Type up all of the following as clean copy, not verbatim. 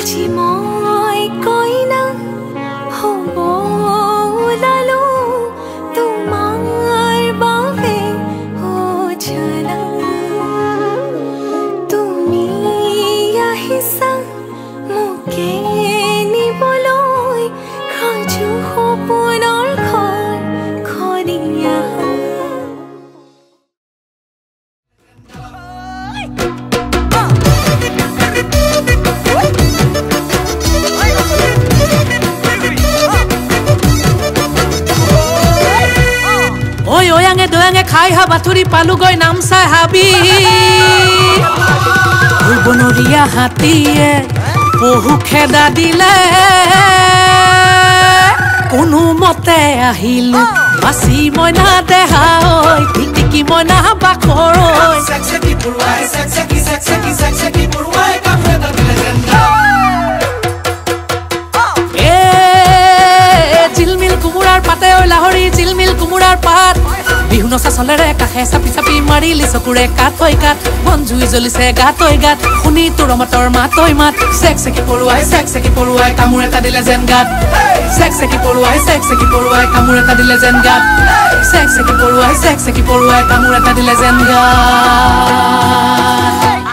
আজি মই কইনা হ'ব ওলালো তোমাৰ বাবে ও জানা তুমি আহিছা মোকে নিবলৈ সাজু সপোনৰ ঘৰ খনিয়া ঐ ওয়াঙে দয়াঙে খাই হাবাথুৰি পালুগৈ নাম চাই হাবি ঐ বনৰীয়া হাতীয়ে বহু খেদা দিলে কোনো মতে আহিলো বাচি মইনা দেহা ঐ টিটিকি মইনা বাখৰ চিলমিল কুমুৰাৰ পাতে ঐ লাহৰি চিলমিল কুমুৰাৰ পাত বিহু নচা চলেৰে কাষে চাপি চাপি মাৰিলি চকুৰে কাট হৈ কাট মন জুই জ্বলিছে গাত ঐ গাত শুনি তোৰ মাতৰ মাত ঐ মাত চেক চেকি পৰুৱাই কামোৰ এটা দিলে যেন গাত চেক চেকি পৰুৱাই কামোৰ এটা দিলে যেন গাত চেক চেকি পৰুৱাই কামোৰ এটা দিলে যেন গাত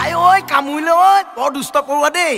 আই ঐ কামুৰিলে ঐ বৰ দুষ্ট পৰুৱা দেই